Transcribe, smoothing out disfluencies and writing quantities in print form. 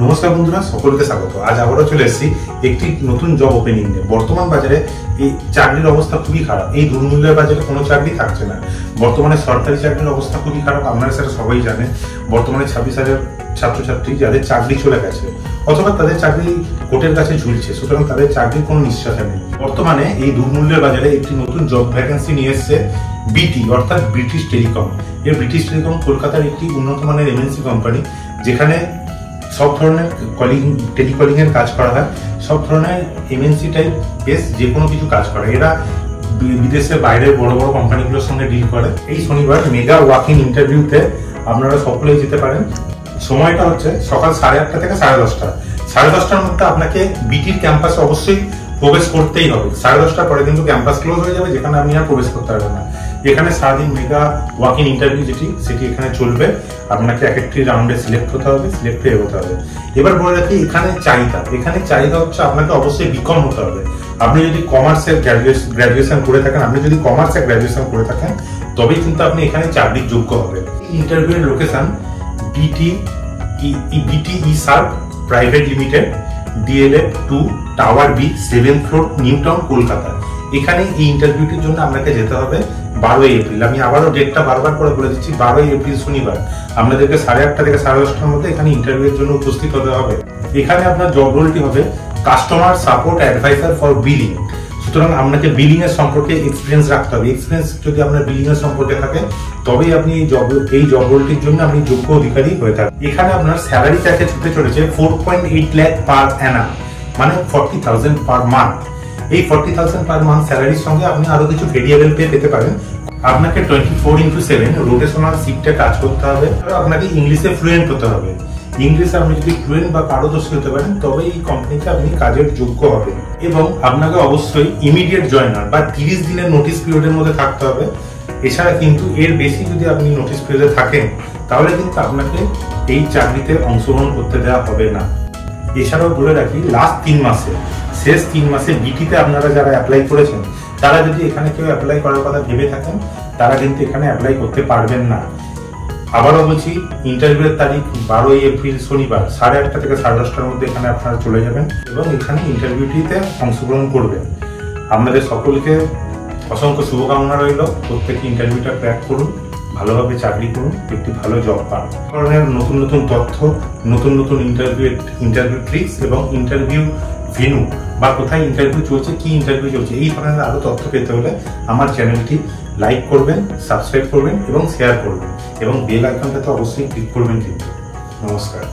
নমস্কার বন্ধুরা, সকলকে স্বাগত। আজ আবারও চলে এসেছি একটি নতুন জব ওপেনিং নিয়ে। বর্তমান বাজারে এই চাকরির অবস্থা খুবই খারাপ। এই দুর্মূল্যের বাজারে কোনো চাকরি থাকছে না। বর্তমানে সরকারি চাকরির অবস্থা খুবই খারাপ। আপনারা সেটা সবাই জানেন। বর্তমানে 26,000 ছাত্রছাত্রী যাদের চাকরি চলে গেছে অথবা তাদের চাকরি কোর্টের কাছে ঝুলছে, সুতরাং তাদের চাকরির কোনো নিশ্চয়তা নেই। বর্তমানে এই দুর্মূল্যের বাজারে একটি নতুন জব ভ্যাকেন্সি নিয়ে এসছে বিটি, অর্থাৎ ব্রিটিশ টেলিকম। এই ব্রিটিশ টেলিকম কলকাতার একটি উন্নত মানের এমএনসি কোম্পানি, যেখানে সব ধরনের টেলিকলিং এর কাজ করা হয়। সব ধরনের এমএনসি টাইপ বেস যে কোনো কিছু কাজ করে। এরা বিদেশের বাইরের বড় বড় কোম্পানিগুলোর সঙ্গে ডিল করে। এই শনিবার মেগা ওয়াক ইন ইন্টারভিউতে আপনারা সকলেই যেতে পারেন। সময়টা হচ্ছে সকাল 8:30 থেকে 10:30। 10:30টার মধ্যে আপনাকে বিটির ক্যাম্পাসে অবশ্যই প্রবেশ করতেই হবে। 10:30টার পরে কিন্তু ক্যাম্পাস ক্লোজ হয়ে যাবে, যেখানে আপনি আর প্রবেশ করতে পারবেন না। এখানে সারাদিন মেগা ওয়াক ইন ইন্টারভিউ সেটি এখানে চলবে। আপনাকে এক একটি রাউন্ডে সিলেক্ট হতে হবে, সিলেক্ট হয়ে এগোতে হবে। এবার বলে রাখি, এখানে চাহিদা হচ্ছে আপনাকে অবশ্যই বিকম হতে হবে। আপনি যদি কমার্সের গ্রাজুয়েশন করে থাকেন তবেই কিন্তু আপনি এখানে চাকরির যোগ্য হবে। ইন্টারভিউ লোকেশন বিটি private limited, DLF 2 tower B, 7th floor, new town, Kolkata. এখানে এই ইন্টারভিউটির জন্য আপনাকে যেতে হবে 12 এপ্রিল। আমি আবারও ডেটটা বারবার করে বলে দিচ্ছি, 12 এপ্রিল শনিবার। আপনাদেরকে 8:30 থেকে 10:30টার মধ্যে এখানে ইন্টারভিউর জন্য উপস্থিত হতে হবে। এখানে আপনার জব রোলটি হবে customer support advisor for billing. সুতরাং আপনাকে বিলিং এর সম্পর্কে এক্সপিরিয়েন্স রাখতে হবে। এক্সপিরিয়েন্স যদি আপনার বিলিং এর সম্পর্কে থাকে তবেই আপনি এই জব রোলটির জন্য আপনি যোগ্য অধিকারী হয়ে থাকবেন। এখানে আপনার স্যালারি প্যাকেজ হতে চলেছে 4.8 লাখ পার অ্যানাম, মানে 40,000 পার মান্থ। এই 40,000 পার মান্থ স্যালারির সঙ্গে আপনি আরো কিছু ভেরিয়েবল পে পেতে পারেন। আপনাকে 24/7 রোটেশনাল শিফটে কাজ করতে হবে। আপনাকে ইংলিশে ফ্লুয়েন্ট হতে হবে। ইংলিশে আপনি যদি ফ্লুয়েন্ট বা পারদর্শী হতে পারেন তবে এই কোম্পানিতে আপনি কাজের যোগ্য হবেন। এবং আপনাকে অবশ্যই ইমিডিয়েট জয়েনার বা 30 দিনের নোটিশ পিরিয়ডের মধ্যে থাকতে হবে। এছাড়া কিন্তু এর বেশি যদি আপনি নোটিশ পিরিয়ডে থাকেন তাহলে কিন্তু আপনাকে এই চাকরিতে অংশগ্রহণ করতে দেওয়া হবে না। এছাড়াও বলে রাখি, শেষ 3 মাসে বিটিতে আপনারা যারা অ্যাপ্লাই করেছেন তারা যদি এখানে কেউ অ্যাপ্লাই করার কথা ভেবে থাকেন তারা কিন্তু এখানে অ্যাপ্লাই করতে পারবেন না। আবারও বলছি, ইন্টারভিউয়ের তারিখ 12 এপ্রিল শনিবার 8:30 থেকে 10:30টার মধ্যে এখানে আপনারা চলে যাবেন এবং এখানে ইন্টারভিউটিতে অংশগ্রহণ করবেন। আপনাদের সকলকে অসংখ্য শুভকামনা রইল। প্রত্যেকে ইন্টারভিউটা ক্র্যাক করুন, ভালোভাবে চাকরি করুন, একটি ভালো জব পান। ধরনের নতুন নতুন তথ্য, নতুন ইন্টারভিউ ট্রিক্স এবং ইন্টারভিউ ভেন্যু বা কোথায় ইন্টারভিউ চলছে, কি ইন্টারভিউ চলছে, এই ধরনের আরো তথ্য পেতে হলে আমার চ্যানেলটি লাইক করবেন, সাবস্ক্রাইব করবেন এবং শেয়ার করবেন এবং বেল আইকনটাতে অবশ্যই ক্লিক করবেন কিন্তু। নমস্কার।